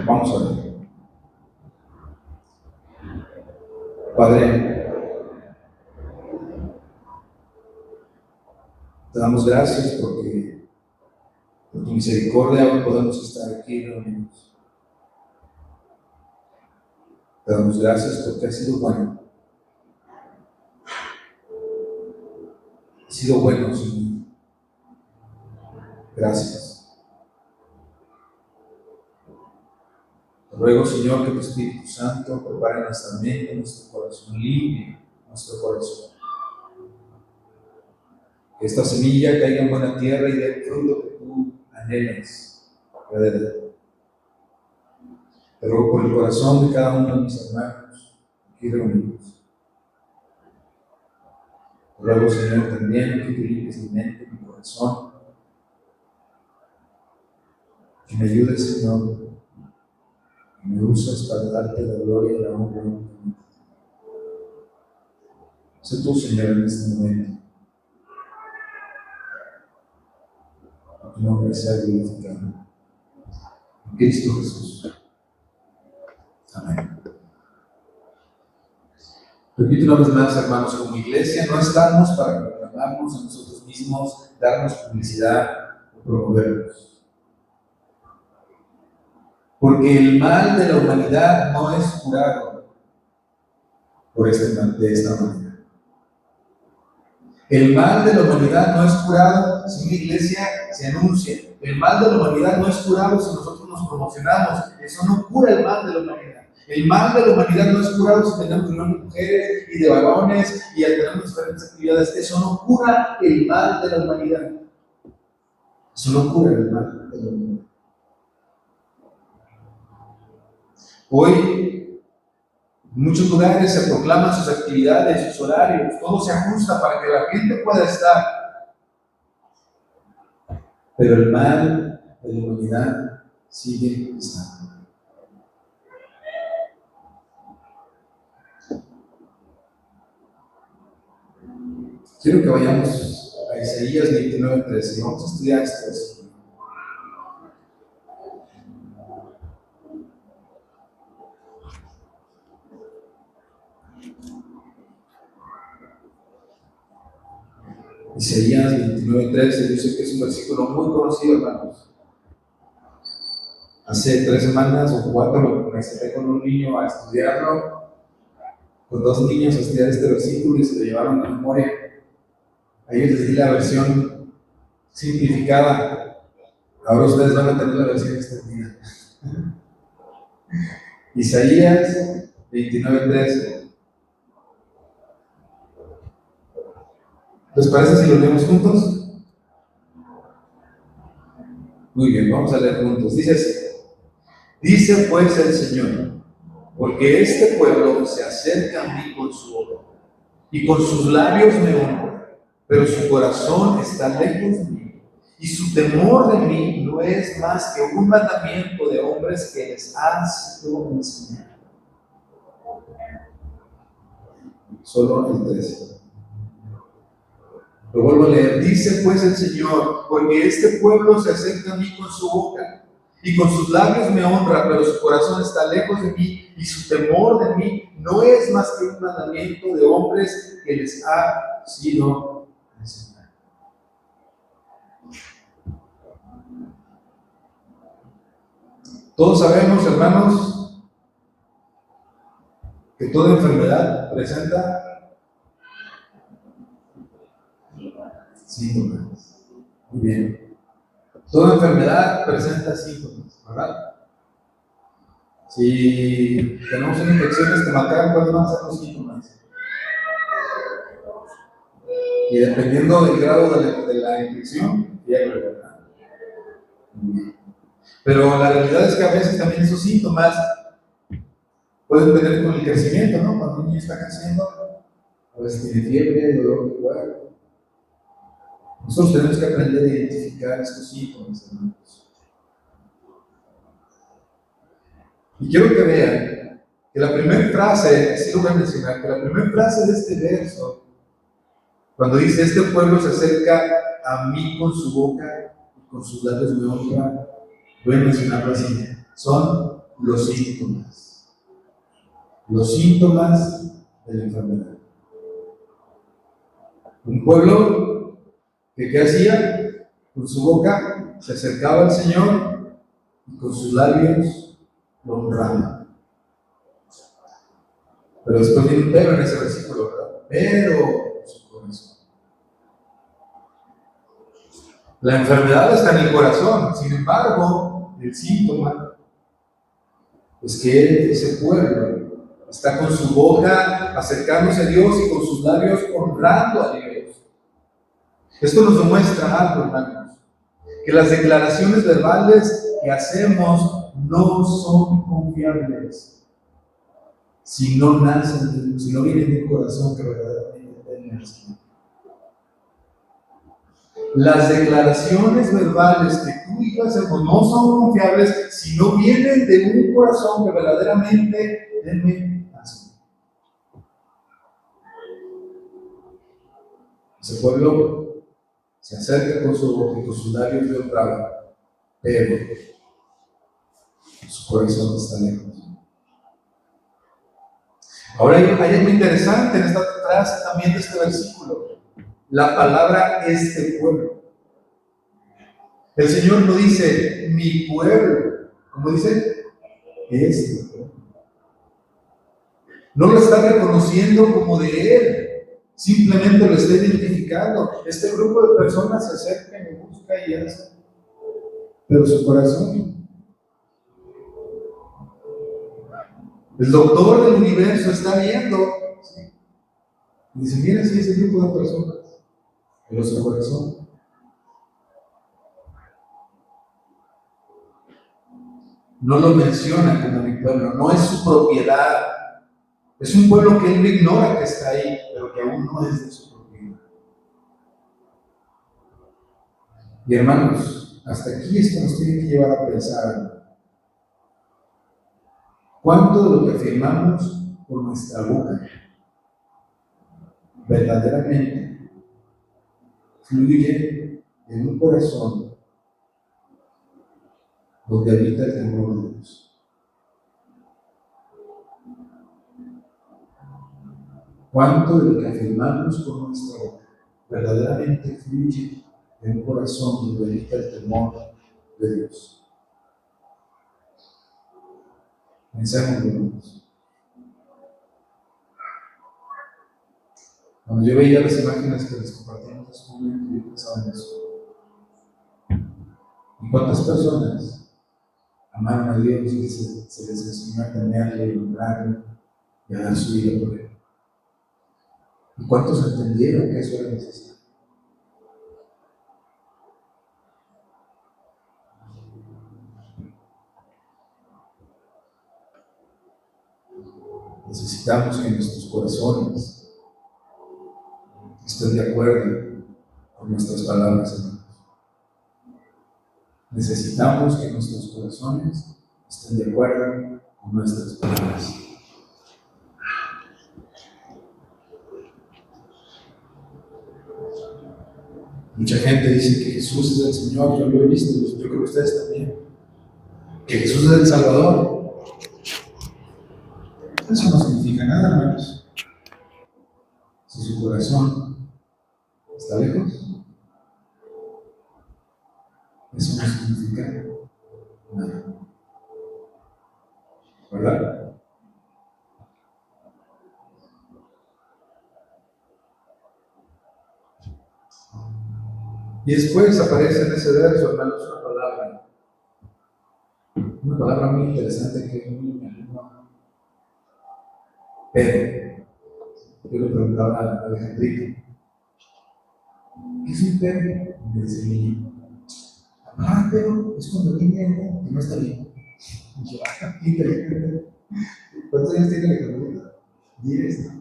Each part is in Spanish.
Vamos a ver. Padre, te damos gracias porque por tu misericordia hoy podemos estar aquí reunidos. Te damos gracias porque has sido bueno. Has sido bueno, Señor. Gracias. Te ruego, Señor, que tu Espíritu Santo prepare nuestra mente, nuestro corazón, limpie nuestro corazón. Que esta semilla caiga en buena tierra y dé el fruto que tú anhelas que dé. Te ruego por el corazón de cada uno de mis hermanos aquí reunidos. Te ruego, Señor, también que tú limpies mi mente, mi corazón. Que me ayudes, Señor, que me uses para darte la gloria y la honra. Sé tú, Señor, en este momento. Que tu nombre sea glorificado. En Cristo Jesús. Amén. Repito una vez más, hermanos, como iglesia no estamos para proclamarnos a nosotros mismos, darnos publicidad o promovernos. Porque el mal de la humanidad no es curado de esta manera. El mal de la humanidad no es curado si una iglesia se anuncia. El mal de la humanidad no es curado si nosotros nos promocionamos. Eso no cura el mal de la humanidad. El mal de la humanidad no es curado si tenemos reuniones de mujeres y de varones y tenemos diferentes actividades. Eso no cura el mal de la humanidad. Eso no cura el mal de la humanidad. Hoy, en muchos lugares se proclaman sus actividades, sus horarios, todo se ajusta para que la gente pueda estar. Pero el mal de la humanidad sigue estando. Quiero que vayamos a Isaías 29:13. Vamos a estudiar esto así. Isaías 29:13 dice que es un versículo muy conocido, hermanos. Hace 3 semanas o 4 me senté con un niño a estudiarlo, con 2 niños a estudiar este versículo y se lo llevaron de memoria. A ellos les di la versión simplificada. Ahora ustedes van a tener la versión extendida. Isaías 29:13. ¿Les parece si lo leemos juntos? Muy bien, vamos a leer juntos. Dice así: dice pues el Señor, porque este pueblo se acerca a mí con su boca y con sus labios me honra, pero su corazón está lejos de mí y su temor de mí no es más que un mandamiento de hombres que les han sido enseñados. Solo el 13. Lo vuelvo a leer. Dice pues el Señor, porque este pueblo se acerca a mí con su boca y con sus labios me honra, pero su corazón está lejos de mí y su temor de mí no es más que un mandamiento de hombres que les ha sido enseñado. Todos sabemos, hermanos, que toda enfermedad presenta síntomas. Muy bien. Toda enfermedad presenta síntomas, ¿verdad? Si tenemos una infección estomacal, ¿cuáles van a ser los síntomas? Y dependiendo del grado de la infección, fiebre, ¿verdad? Pero la realidad es que a veces también esos síntomas pueden tener con el crecimiento, ¿no? Cuando un niño está creciendo, a veces tiene fiebre, dolor de cuerpo. Nosotros tenemos que aprender a identificar estos síntomas, hermanos. Y quiero que vean que la primera frase, así lo voy a mencionar, que la primera frase de este verso, cuando dice, este pueblo se acerca a mí con su boca y con sus labios me honra, voy a mencionarlo así. son los síntomas. Los síntomas de la enfermedad. Un pueblo que ¿qué hacía? Con su boca se acercaba al Señor y con sus labios lo honraba. Pero después viene un pero en ese versículo, ¿verdad? Pero su corazón. La enfermedad está en el corazón, sin embargo, el síntoma es que ese pueblo está con su boca acercándose a Dios y con sus labios honrando a Dios. Esto nos demuestra algo, hermanos, que las declaraciones verbales que hacemos no son confiables si no nacen, si no vienen de un corazón que verdaderamente tiene al Señor. Las declaraciones verbales que tú y yo hacemos no son confiables si no vienen de un corazón que verdaderamente teme al Señor. Ese pueblo se acerca con su boca y con sus labios de honraba, pero su corazón está lejos. Ahora hay algo interesante en esta frase también de este versículo. La palabra este pueblo. El Señor no dice mi pueblo, ¿cómo dice? Este pueblo. No lo está reconociendo como de Él, simplemente lo está identificando. Este grupo de personas se acerca y me busca y hace, pero su corazón. El doctor del universo está viendo, ¿sí? Y dice, mira, sí, ese grupo de personas, pero su corazón. No lo menciona como mi pueblo, no es su propiedad. Es un pueblo que él no ignora que está ahí, pero que aún no es de su propiedad. Y hermanos, hasta aquí esto nos tiene que llevar a pensar cuánto de lo que afirmamos por nuestra boca verdaderamente fluye en un corazón donde habita el temor de Dios. ¿Cuánto de lo que afirmamos con nuestra boca verdaderamente fluye en un corazón donde habita el temor de Dios? Pensemos, hermanos. Cuando yo veía las imágenes que les compartimos de su momento, yo pensaba en eso. ¿Y cuántas personas amaron a Dios y se les enseñó a temerle y honrarle y a dar su vida por Él? ¿Y cuántos entendieron que eso era necesario? Necesitamos que nuestros corazones estén de acuerdo con nuestras palabras, hermanos. Necesitamos que nuestros corazones estén de acuerdo con nuestras palabras. Mucha gente dice que Jesús es el Señor, yo lo he visto, yo creo que ustedes también. Que Jesús es el Salvador. Eso no significa nada, hermanos. Si su corazón está lejos, eso no significa nada. ¿Verdad? Y después aparece en ese verso, hermanos, una palabra muy interesante que me anima. Pero, yo le preguntaba a Alejandrito, ¿qué es un pero? Me dice el niño, pero es cuando el niño no está bien. Y yo, qué inteligente. ¿Cuántos años tiene Alejandrito? 10.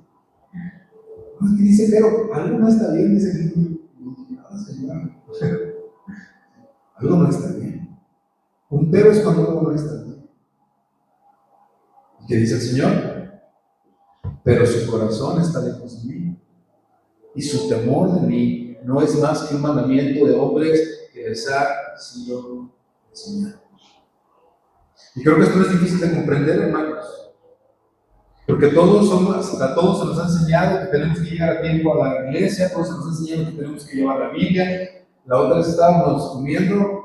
No, es que dice, pero algo no está bien, dice el niño. Y yo, señor, algo no está bien. Un pero es cuando algo no está bien. ¿Y qué dice el Señor? Pero su corazón está lejos de mí, y su temor de mí no es más que un mandamiento de hombres que les ha sido enseñado. Y creo que esto no es difícil de comprender, hermanos, porque a todos se nos ha enseñado que tenemos que llegar a tiempo a la iglesia, a todos se nos ha enseñado que tenemos que llevar la Biblia. La otra vez estábamos comiendo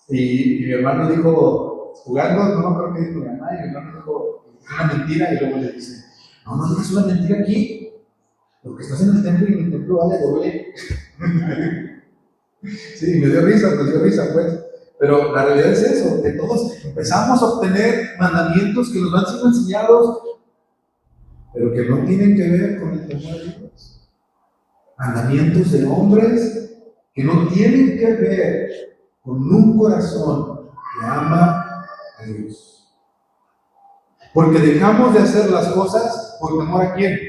y mi hermano dijo, jugando, no me acuerdo qué dijo mi mamá, y mi hermano dijo, es una mentira, y luego le dice, no, no digas una mentira aquí, porque estás en el templo y en el templo vale doble. Sí, me dio risa, pues. Pero la realidad es eso, que todos empezamos a obtener mandamientos que nos han sido enseñados, pero que no tienen que ver con el temor de Dios. Mandamientos de hombres que no tienen que ver con un corazón que ama a Dios. Porque dejamos de hacer las cosas por temor a quién?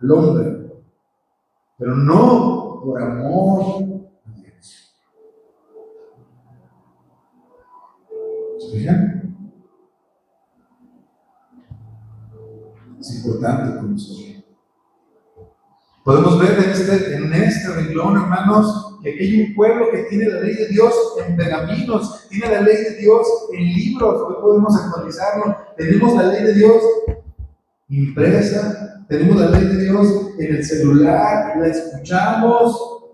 Al hombre. Pero no por amor a Dios. ¿Se fijan? Es importante conocerlo. Podemos ver en este renglón, hermanos, que aquí hay un pueblo que tiene la ley de Dios en pergaminos, tiene la ley de Dios en libros. Hoy podemos actualizarlo. Tenemos la ley de Dios impresa, tenemos la ley de Dios en el celular, la escuchamos,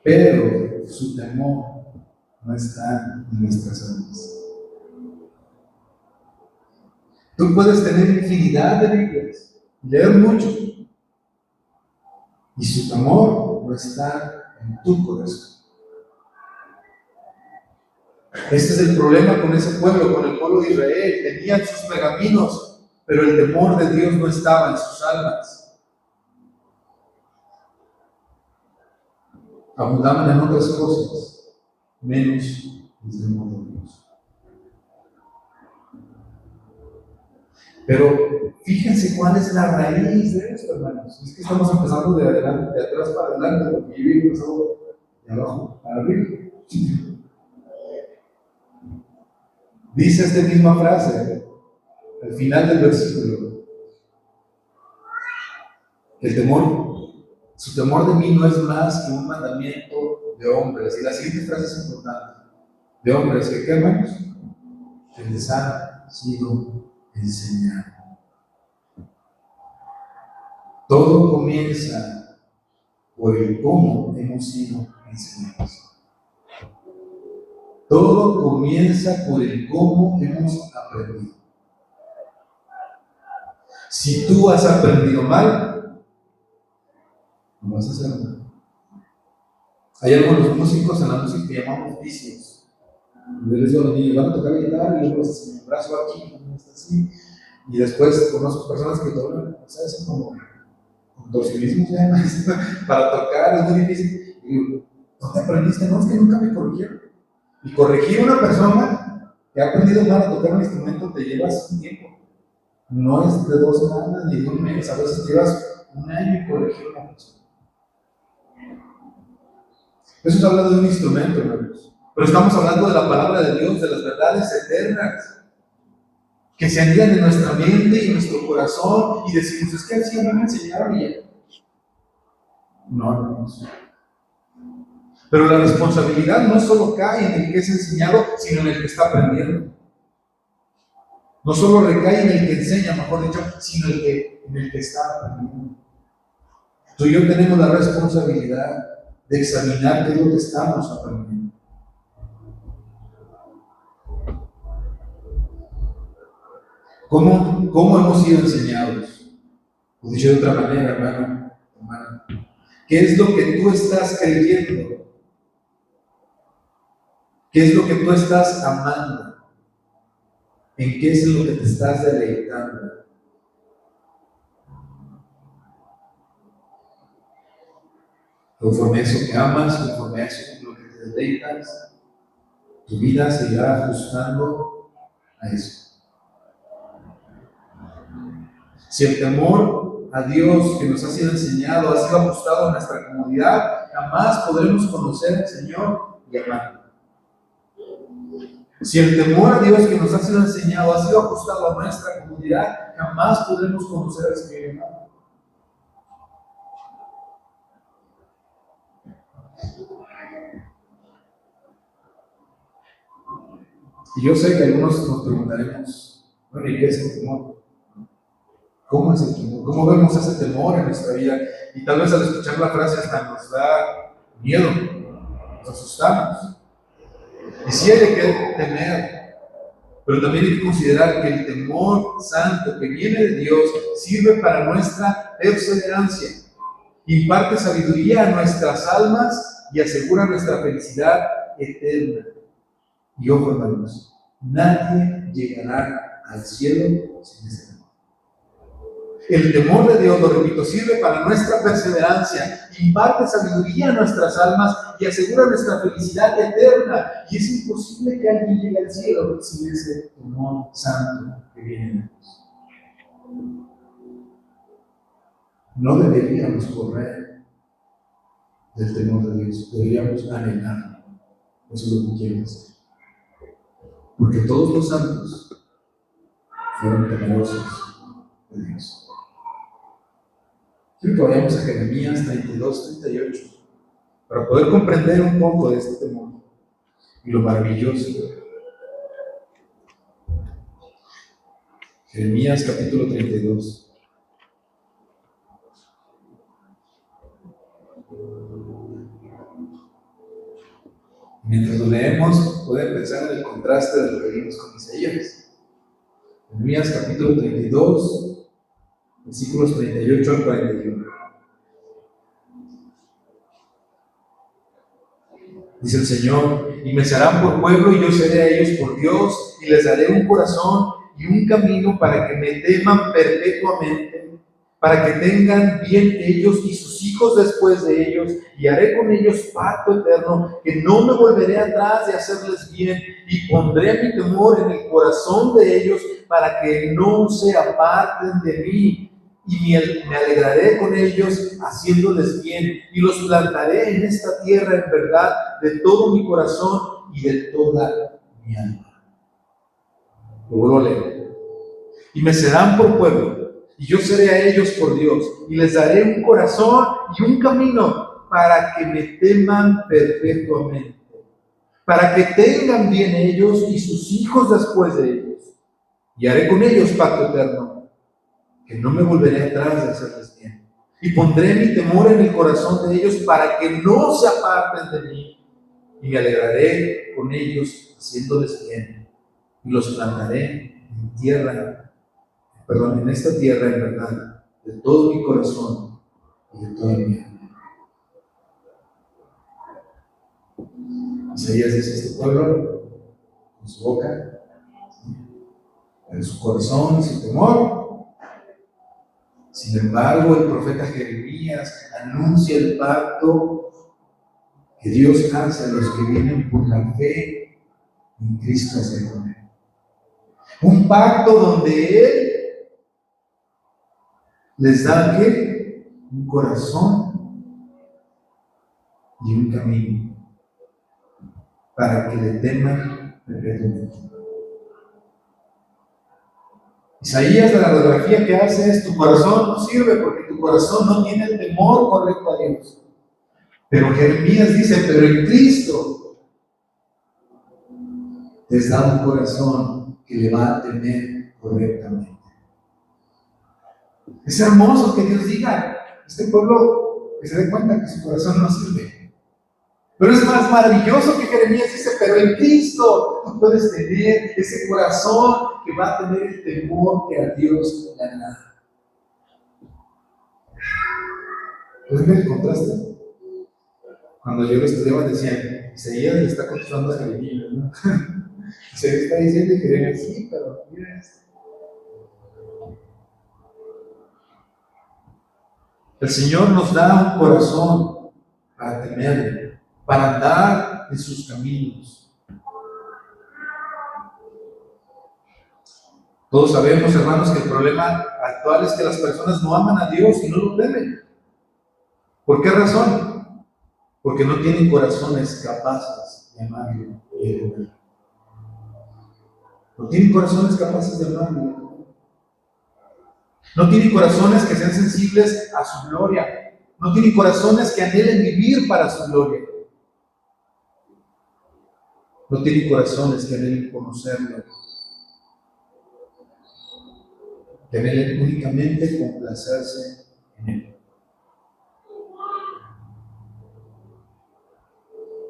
pero su temor no está en nuestras almas. Tú puedes tener infinidad de Biblias, leer mucho, y su temor no está en tu corazón. Este es el problema con ese pueblo, con el pueblo de Israel. Tenían sus pergaminos, pero el temor de Dios no estaba en sus almas. Abundaban en otras cosas, menos el temor de Dios. Pero fíjense cuál es la raíz de esto, hermanos. Es que estamos empezando de atrás para adelante, porque yo he empezado de abajo para arriba. Dice esta misma frase, al final del versículo, su temor de mí no es más que un mandamiento de hombres. Y la siguiente frase es importante. De hombres que, ¿qué, hermanos? Que les ha sido enseñado. Todo comienza por el cómo hemos sido enseñados. Todo comienza por el cómo hemos aprendido. Si tú has aprendido mal, no vas a hacer nada. Hay algunos músicos en la música que llamamos vicios. Yo les digo a los niños, van a tocar la guitarra y luego les hacen el brazo aquí, así. Y después conozco personas que tocan, hacen como contorsionismo para tocar, es muy difícil. Y digo, ¿dónde aprendiste? No, es que nunca me corrigieron. Y corregir a una persona que ha aprendido mal a tocar un instrumento te llevas un tiempo. No es de 2 semanas ni de un mes, a veces llevas un año y corregir a una persona. Eso es hablar de un instrumento, hermanos. Pero estamos hablando de la palabra de Dios, de las verdades eternas que se anidan en nuestra mente y en nuestro corazón y decimos, es que así no me enseñaron y ya. No, hermanos. Pero la responsabilidad no solo cae en el que es enseñado, sino en el que está aprendiendo. No solo recae en el que enseña, mejor dicho, sino en el que está aprendiendo. Tú y yo tenemos la responsabilidad de examinar qué es lo que estamos aprendiendo. ¿Cómo hemos sido enseñados? O dicho de otra manera, hermano, ¿qué es lo que tú estás creyendo? ¿Qué es lo que tú estás amando? ¿En qué es lo que te estás deleitando? Conforme a eso que amas, conforme a eso en lo que te deleitas, tu vida se irá ajustando a eso. Si el temor a Dios que nos ha sido enseñado ha sido ajustado a nuestra comodidad, jamás podremos conocer al Señor y amarlo. Si el temor a Dios que nos ha sido enseñado ha sido ajustado a nuestra comodidad, jamás podremos conocer al Señor y amarlo. Y yo sé que algunos nos preguntaremos, bueno, ¿y qué es el temor? ¿Cómo es el temor? ¿Cómo vemos ese temor en nuestra vida? Y tal vez al escuchar la frase hasta nos da miedo, nos asustamos. Y sí hay que temer, pero también hay que considerar que el temor santo que viene de Dios sirve para nuestra perseverancia, imparte sabiduría a nuestras almas y asegura nuestra felicidad eterna. Y ojo, hermanos, nadie llegará al cielo sin ese temor. El temor de Dios, lo repito, sirve para nuestra perseverancia, imparte sabiduría a nuestras almas y asegura nuestra felicidad eterna. Y es imposible que alguien llegue al cielo sin ese temor santo que viene de Dios. No deberíamos correr del temor de Dios, deberíamos anhelarlo. Eso es lo que quiero decir. Porque todos los santos fueron temerosos de Dios. Quiero que vayamos a Jeremías 32-38 para poder comprender un poco de este temor y lo maravilloso. Jeremías capítulo 32. Mientras lo leemos, pueden pensar en el contraste de lo que vimos con Isaías. Jeremías capítulo 32, versículos 38 al 41. Dice el Señor: y me serán por pueblo y yo seré a ellos por Dios, y les daré un corazón y un camino para que me teman perpetuamente, para que tengan bien ellos y sus hijos después de ellos, y haré con ellos pacto eterno, que no me volveré atrás de hacerles bien, y pondré mi temor en el corazón de ellos para que no se aparten de mí. Y me alegraré con ellos haciéndoles bien, y los plantaré en esta tierra en verdad de todo mi corazón y de toda mi alma. Lo vuelvo a leer. Y me serán por pueblo, y yo seré a ellos por Dios, y les daré un corazón y un camino para que me teman perpetuamente, para que tengan bien ellos y sus hijos después de ellos. Y haré con ellos pacto eterno, que no me volveré atrás de hacerles bien. Y pondré mi temor en el corazón de ellos para que no se aparten de mí. Y me alegraré con ellos haciéndoles bien. Y los plantaré en esta tierra en verdad, de todo mi corazón y de toda mi alma. Isaías dice: este pueblo, con su boca, en su corazón, sin temor. Sin embargo, el profeta Jeremías anuncia el pacto que Dios hace a los que vienen por la fe en Cristo Señor. Un pacto donde Él les da ¿qué? Un corazón y un camino para que le teman perpetuamente. Isaías, la radiografía que hace es: tu corazón no sirve porque tu corazón no tiene el temor correcto a Dios. Pero Jeremías dice: pero en Cristo les da un corazón que le va a temer correctamente. Es hermoso que Dios diga: este pueblo, que se dé cuenta que su corazón no sirve. Pero es más maravilloso que Jeremías dice: pero en Cristo tú puedes tener ese corazón que va a tener el temor que a Dios le agrada. ¿Pueden ver el contraste? Cuando yo lo estudiaba decían: Isaías le está contestando a Jeremías, ¿no? Se le está diciendo que Jeremías: sí, pero mira esto. El Señor nos da un corazón para temerle, para andar en sus caminos. Todos sabemos, hermanos, que el problema actual es que las personas no aman a Dios y no lo temen. ¿Por qué razón? Porque no tienen corazones capaces de amarlo y de temerlo. No tienen corazones capaces de amarlo. No tienen corazones que sean sensibles a su gloria. No tienen corazones que anhelen vivir para su gloria. no tiene corazones que anhelen conocerlo, que anhelen únicamente complacerse en Él.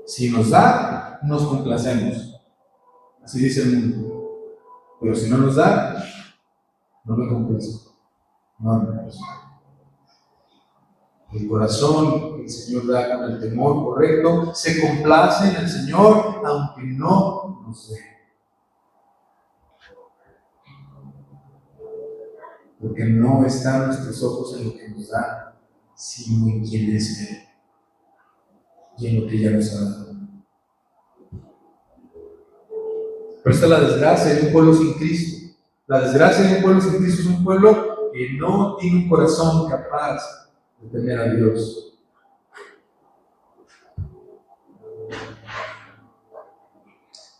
Si nos da, nos complacemos. Así dice el mundo. Pero si no nos da, no me complazco. No me complazco. El corazón que el Señor da con el temor correcto se complace en el Señor, aunque no nos dé. Porque no están nuestros ojos en lo que nos da, sino en quién es Él y en lo que ya nos ha dado. Pero esta es la desgracia de un pueblo sin Cristo. La desgracia de un pueblo sin Cristo es un pueblo que no tiene un corazón capaz de temer a Dios.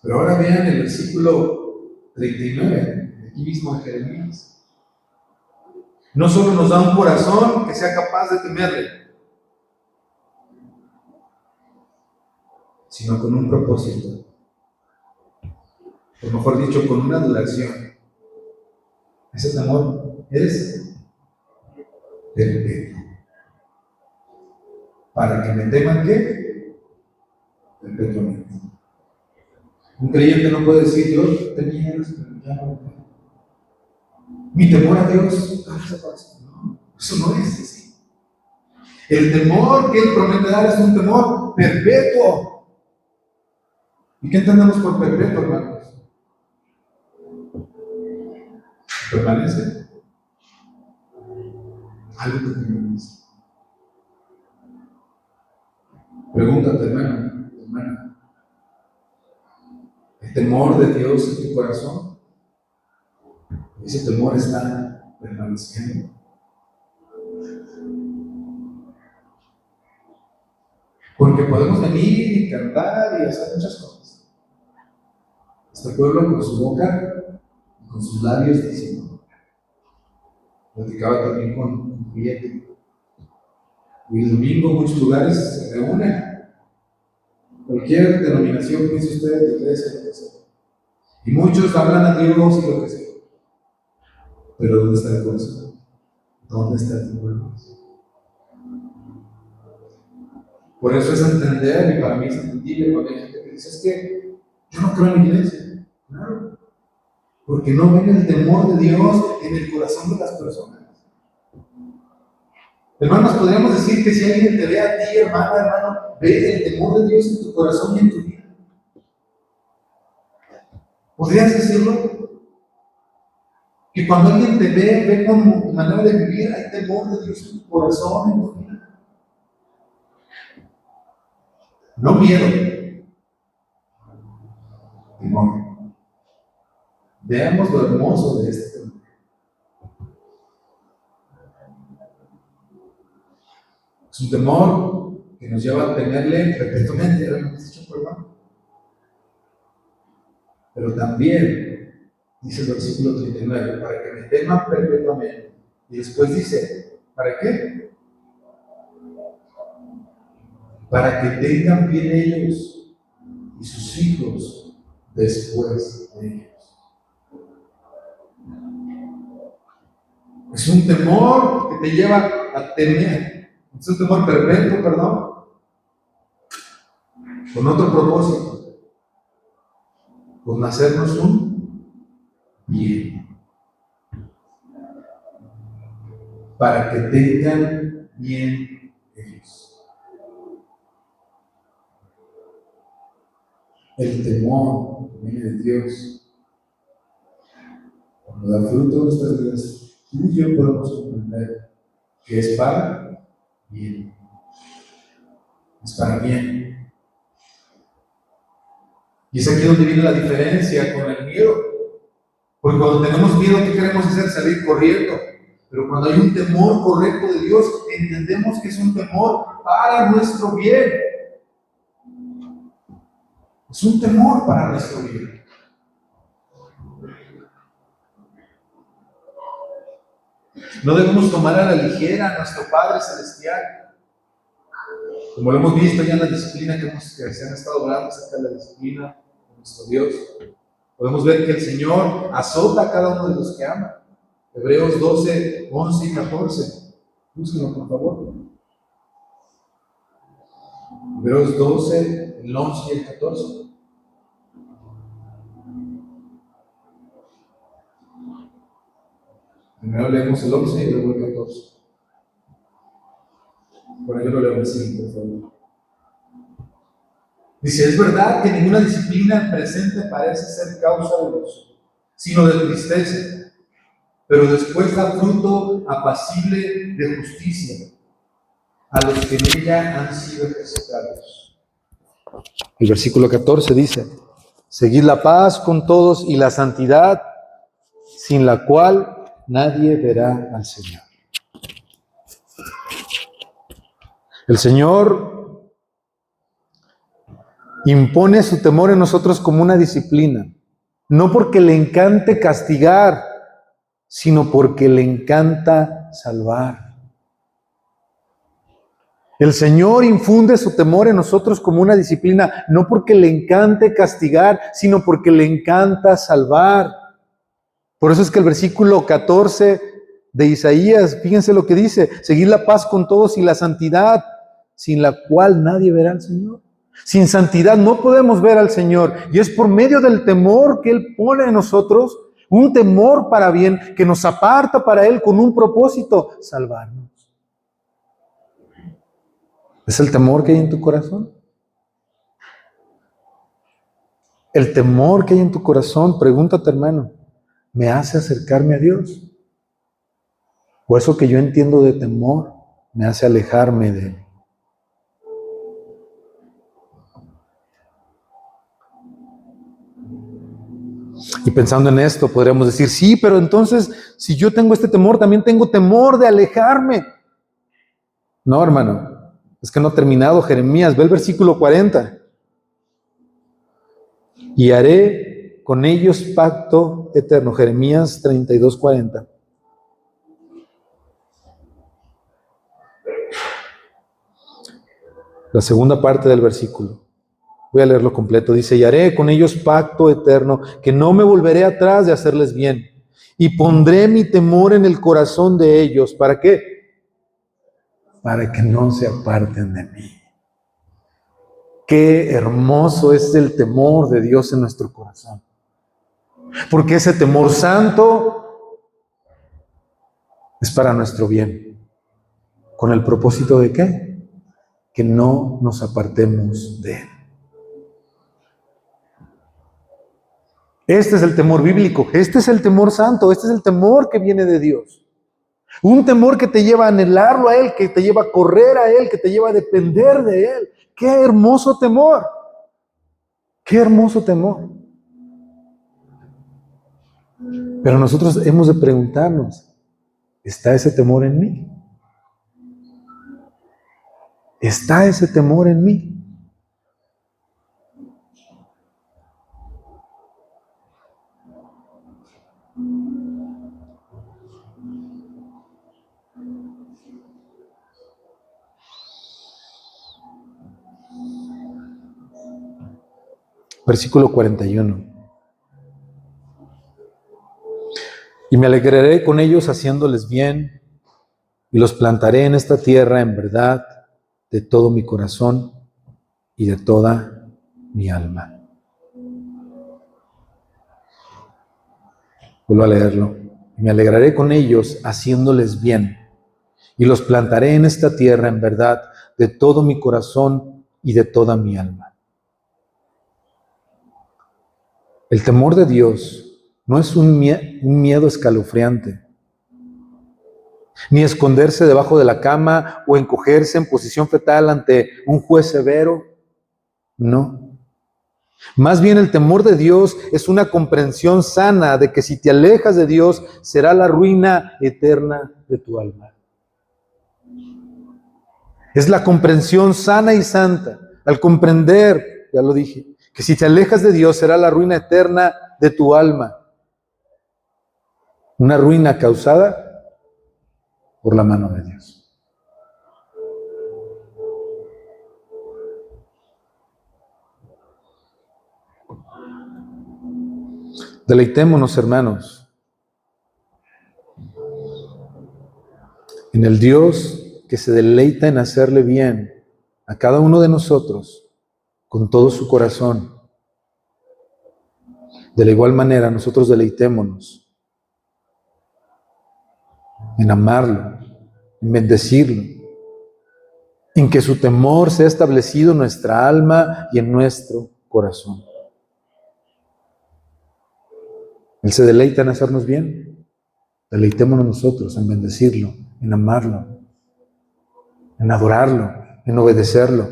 Pero ahora vean el versículo 39, aquí mismo de Jeremías. No solo nos da un corazón que sea capaz de temerle, sino con un propósito. O mejor dicho, con una duración. Ese temor es perpetuo. Para que me teman, ¿qué? Perpetuamente. Un creyente no puede decir, Dios tenía Dios, pero ya no tengo. Mi temor a Dios, no, eso no es así. El temor que Él promete dar es un temor perpetuo. ¿Y qué entendemos por perpetuo, hermanos? ¿Permanece? Algo que permanece. Pregúntate, hermana. ¿El temor de Dios en tu corazón? ¿Ese temor está permaneciendo? Porque podemos venir y cantar y hacer muchas cosas. Este pueblo con su boca y con sus labios diciendo. Platicaba también con Julieta. Y el domingo en muchos lugares se reúnen. Cualquier denominación, piense usted, de iglesia, lo que sea. Y muchos hablan a Dios y lo que sea. Pero ¿dónde está el corazón? ¿Dónde está el pueblo? Por eso es entender, y para mí es entendible cuando hay gente que dice, es que yo no creo en la iglesia. Claro. Porque no ven el temor de Dios en el corazón de las personas. Hermanos, podríamos decir que si alguien te ve a ti, hermano, ve el temor de Dios en tu corazón y en tu vida. ¿Podrías decirlo? Que cuando alguien te ve como tu manera de vivir, hay temor de Dios en tu corazón, en tu vida. No miedo, temor. Veamos lo hermoso de este temor. Es un temor que nos lleva a tenerle perpetuamente, era lo que hemos dicho, hermano. Pero también, dice el versículo 39, para que me teman perpetuamente. Y después dice, ¿para qué? Para que tengan bien ellos y sus hijos después de ellos. Es un temor que te lleva a temer. Es un temor perpetuo, perdón, con otro propósito, con hacernos un bien. Para que tengan bien ellos. El temor que viene de Dios, cuando da fruto de nuestras vidas, tú y yo podemos comprender que es para bien. Es para bien. Y es aquí donde viene la diferencia con el miedo. Porque cuando tenemos miedo, ¿qué queremos hacer? Salir corriendo. Pero cuando hay un temor correcto de Dios, entendemos que es un temor para nuestro bien. Es un temor para nuestro bien. No debemos tomar a la ligera a nuestro Padre Celestial. Como lo hemos visto ya en la disciplina que se han estado hablando acerca de la disciplina nuestro Dios. Podemos ver que el Señor azota a cada uno de los que ama. Hebreos 12, 11 y 14. Búsquenlo, por favor. Hebreos 12, el 11 y el 14. Primero leemos el 11 y luego el 14. Por ahí yo lo leo así, por favor. Dice, es verdad que ninguna disciplina presente parece ser causa de gozo, sino de tristeza, pero después da fruto apacible de justicia a los que en ella han sido ejercitados. El versículo 14 dice, seguid la paz con todos y la santidad, sin la cual nadie verá al Señor. El Señor impone su temor en nosotros como una disciplina, no porque le encante castigar, sino porque le encanta salvar. El Señor infunde su temor en nosotros como una disciplina, no porque le encante castigar, sino porque le encanta salvar. Por eso es que el versículo 14 de Isaías, fíjense lo que dice, seguir la paz con todos y la santidad, sin la cual nadie verá al Señor. Sin santidad no podemos ver al Señor, y es por medio del temor que Él pone en nosotros, un temor para bien, que nos aparta para Él con un propósito, salvarnos. ¿Es el temor que hay en tu corazón? El temor que hay en tu corazón, pregúntate, hermano, ¿me hace acercarme a Dios? ¿O eso que yo entiendo de temor me hace alejarme de Él? Y pensando en esto, podríamos decir, sí, pero entonces, si yo tengo este temor, también tengo temor de alejarme. No, hermano, es que no ha terminado Jeremías. Ve el versículo 40. Y haré con ellos pacto eterno. Jeremías 32, 40. La segunda parte del versículo. Voy a leerlo completo. Dice, y haré con ellos pacto eterno, que no me volveré atrás de hacerles bien. Y pondré mi temor en el corazón de ellos. ¿Para qué? Para que no se aparten de mí. Qué hermoso es el temor de Dios en nuestro corazón. Porque ese temor santo es para nuestro bien. ¿Con el propósito de qué? Que no nos apartemos de Él. Este es el temor bíblico, este es el temor santo, este es el temor que viene de Dios. Un temor que te lleva a anhelarlo a Él, que te lleva a correr a Él, que te lleva a depender de Él. ¡Qué hermoso temor! ¡Qué hermoso temor! Pero nosotros hemos de preguntarnos, ¿está ese temor en mí? ¿Está ese temor en mí? Versículo 41. Y me alegraré con ellos haciéndoles bien, y los plantaré en esta tierra en verdad de todo mi corazón y de toda mi alma. Vuelvo a leerlo. Y me alegraré con ellos haciéndoles bien, y los plantaré en esta tierra en verdad de todo mi corazón y de toda mi alma. El temor de Dios no es un miedo escalofriante, ni esconderse debajo de la cama o encogerse en posición fetal ante un juez severo. No. Más bien el temor de Dios es una comprensión sana de que si te alejas de Dios será la ruina eterna de tu alma. Es la comprensión sana y santa al comprender, ya lo dije, que si te alejas de Dios será la ruina eterna de tu alma. Una ruina causada por la mano de Dios. Deleitémonos, hermanos, en el Dios que se deleita en hacerle bien a cada uno de nosotros con todo su corazón. De la igual manera, nosotros deleitémonos en amarlo, en bendecirlo, en que su temor sea establecido en nuestra alma y en nuestro corazón. Él se deleita en hacernos bien. Deleitémonos nosotros en bendecirlo, en amarlo, en adorarlo, en obedecerlo.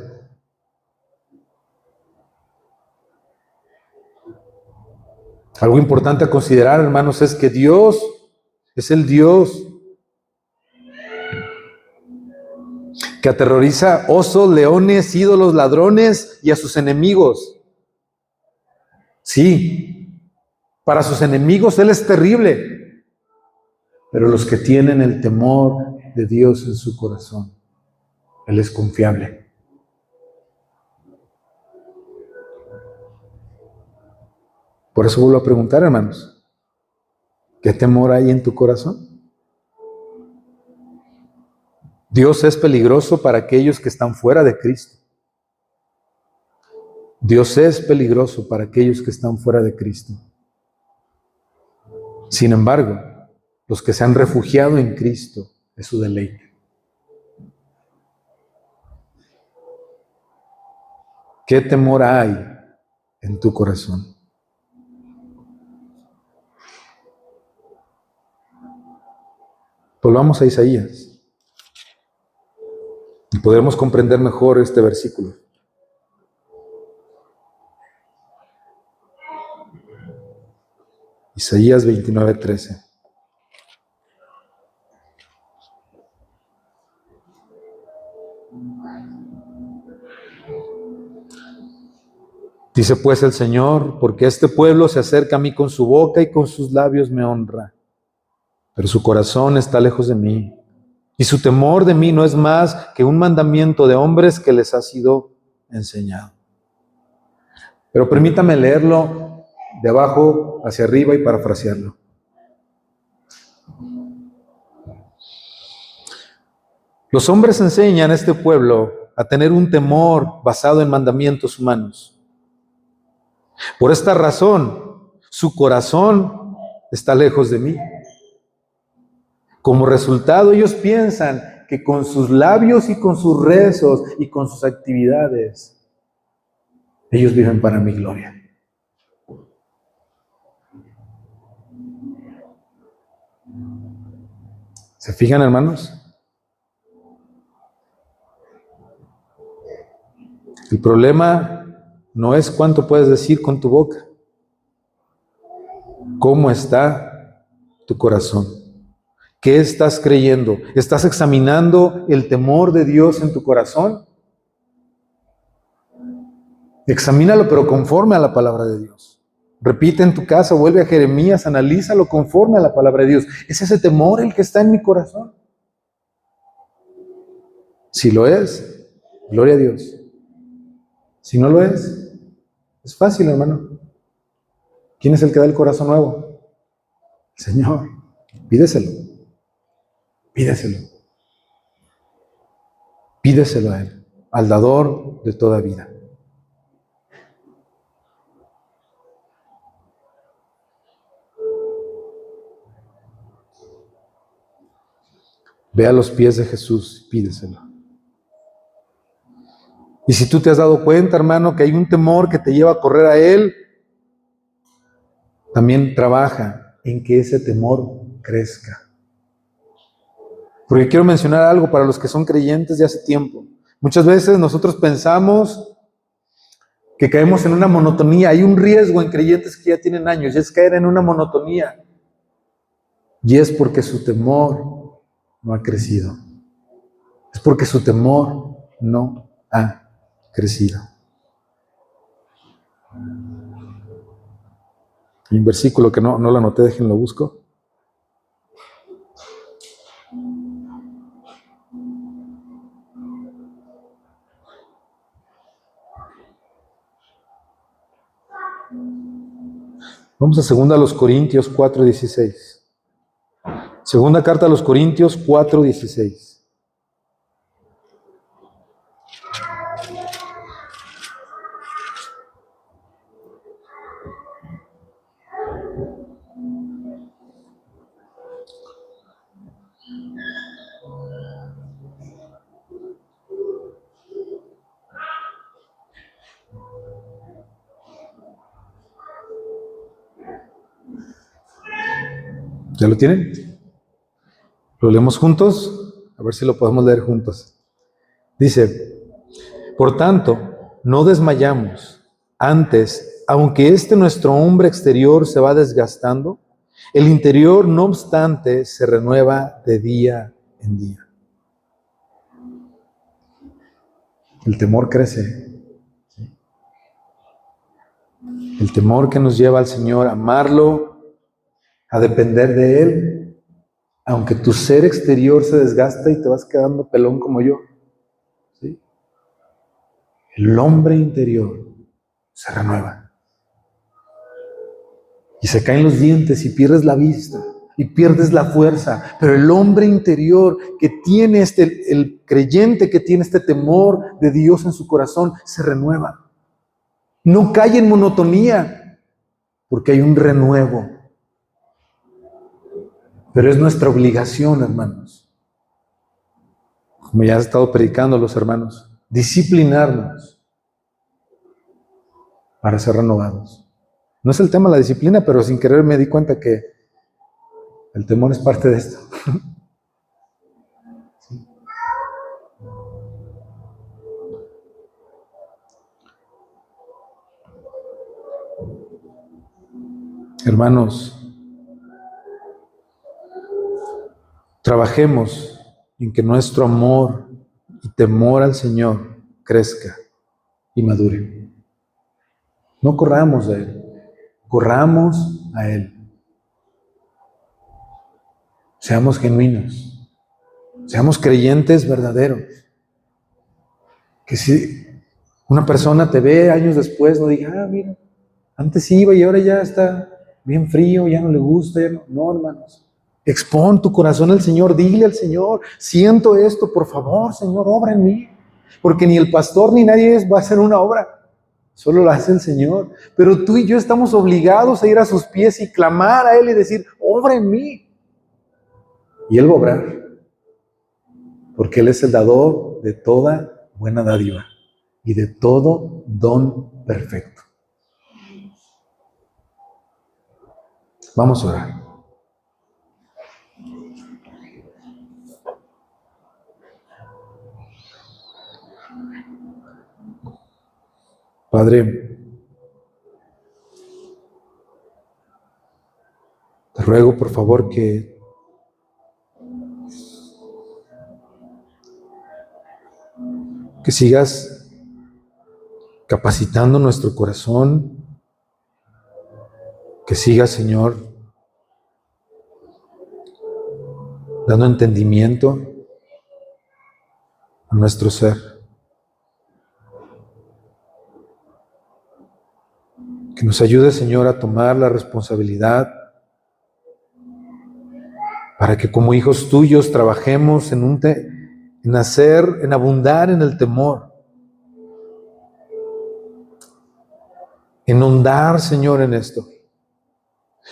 Algo importante a considerar, hermanos, es que Dios es el Dios que aterroriza osos, leones, ídolos, ladrones y a sus enemigos. Sí, para sus enemigos Él es terrible, pero los que tienen el temor de Dios en su corazón, Él es confiable. Por eso vuelvo a preguntar, hermanos, ¿qué temor hay en tu corazón? Dios es peligroso para aquellos que están fuera de Cristo. Dios es peligroso para aquellos que están fuera de Cristo. Sin embargo, los que se han refugiado en Cristo es su deleite. ¿Qué temor hay en tu corazón? Volvamos a Isaías y podremos comprender mejor este versículo. Isaías 29:13. Dice pues el Señor, porque este pueblo se acerca a mí con su boca y con sus labios me honra, pero su corazón está lejos de mí, y su temor de mí no es más que un mandamiento de hombres que les ha sido enseñado. Pero permítame leerlo de abajo hacia arriba y parafrasearlo. Los hombres enseñan a este pueblo a tener un temor basado en mandamientos humanos. Por esta razón, su corazón está lejos de mí. Como resultado, ellos piensan que con sus labios y con sus rezos y con sus actividades, ellos viven para mi gloria. ¿Se fijan, hermanos? El problema no es cuánto puedes decir con tu boca. ¿Cómo está tu corazón? ¿Qué estás creyendo? ¿Estás examinando el temor de Dios en tu corazón? Examínalo, pero conforme a la palabra de Dios. Repite en tu casa, vuelve a Jeremías, analízalo conforme a la palabra de Dios. ¿Es ese temor el que está en mi corazón? Si lo es, gloria a Dios. Si no lo es fácil, hermano. ¿Quién es el que da el corazón nuevo? El Señor. Pídeselo. Pídeselo. Pídeselo a Él, al dador de toda vida. Ve a los pies de Jesús y pídeselo. Y si tú te has dado cuenta, hermano, que hay un temor que te lleva a correr a Él, también trabaja en que ese temor crezca. Porque quiero mencionar algo para los que son creyentes de hace tiempo. Muchas veces nosotros pensamos que caemos en una monotonía. Hay un riesgo en creyentes que ya tienen años, y es caer en una monotonía. Y es porque su temor no ha crecido. Es porque su temor no ha crecido. Hay un versículo que no lo anoté, déjenlo busco. Vamos a 2 Corintios 4:16. Segunda carta a los Corintios 4:16. ¿Ya lo tienen? ¿Lo leemos juntos? A ver si lo podemos leer juntos. Dice, por tanto, no desmayamos. Antes, aunque nuestro hombre exterior se va desgastando, el interior, no obstante, se renueva de día en día. El temor crece. El temor que nos lleva al Señor a amarlo, a depender de Él, aunque tu ser exterior se desgasta y te vas quedando pelón como yo. ¿Sí? El hombre interior se renueva. Y se caen los dientes y pierdes la vista y pierdes la fuerza. Pero el hombre interior que tiene el creyente que tiene este temor de Dios en su corazón, se renueva. No cae en monotonía, porque hay un renuevo. Pero es nuestra obligación, hermanos, como ya han estado predicando los hermanos, disciplinarnos para ser renovados. No es el tema de la disciplina, pero sin querer me di cuenta que el temor es parte de esto. ¿Sí? Hermanos, trabajemos en que nuestro amor y temor al Señor crezca y madure. No corramos de Él, corramos a Él. Seamos genuinos, seamos creyentes verdaderos. Que si una persona te ve años después, no diga, mira, antes iba y ahora ya está bien frío, ya no le gusta. Ya no. No, hermanos. Expón tu corazón al Señor, dile al Señor, siento esto, por favor, Señor, obra en mí. Porque ni el pastor ni nadie va a hacer una obra, solo la hace el Señor. Pero tú y yo estamos obligados a ir a sus pies y clamar a Él y decir, obra en mí. Y Él va a obrar, porque Él es el dador de toda buena dádiva y de todo don perfecto. Vamos a orar. Padre, te ruego por favor que sigas capacitando nuestro corazón, que sigas, Señor, dando entendimiento a nuestro ser. Que nos ayude, Señor, a tomar la responsabilidad para que como hijos tuyos trabajemos en hacer, en abundar en el temor. En ahondar, Señor, en esto.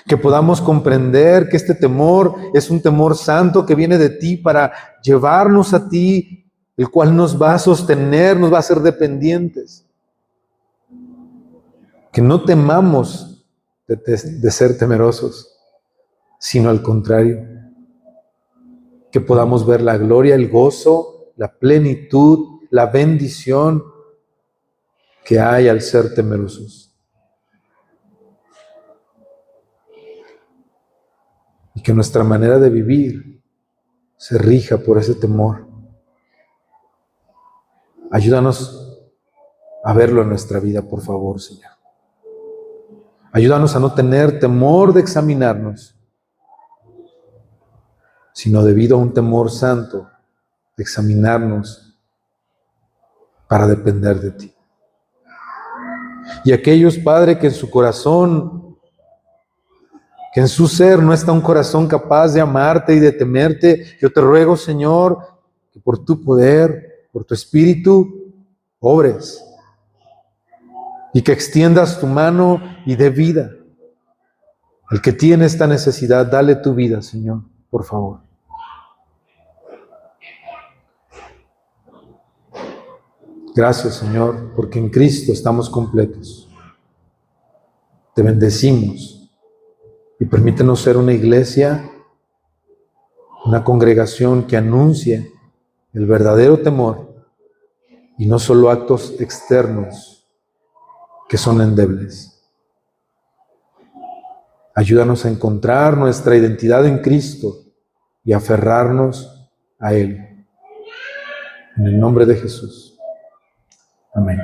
Que podamos comprender que este temor es un temor santo que viene de ti para llevarnos a ti, el cual nos va a sostener, nos va a hacer dependientes. Que no temamos de ser temerosos, sino al contrario. Que podamos ver la gloria, el gozo, la plenitud, la bendición que hay al ser temerosos. Y que nuestra manera de vivir se rija por ese temor. Ayúdanos a verlo en nuestra vida, por favor, Señor. Ayúdanos a no tener temor de examinarnos, sino debido a un temor santo de examinarnos para depender de ti. Y aquellos, Padre, que en su corazón que en su ser no está un corazón capaz de amarte y de temerte. Yo te ruego, Señor, que por tu poder, por tu Espíritu, obres y que extiendas tu mano y dé vida. Al que tiene esta necesidad, dale tu vida, Señor, por favor. Gracias, Señor, porque en Cristo estamos completos. Te bendecimos y permítenos ser una iglesia, una congregación que anuncie el verdadero temor y no solo actos externos que son endebles. Ayúdanos a encontrar nuestra identidad en Cristo y aferrarnos a Él. En el nombre de Jesús. Amén.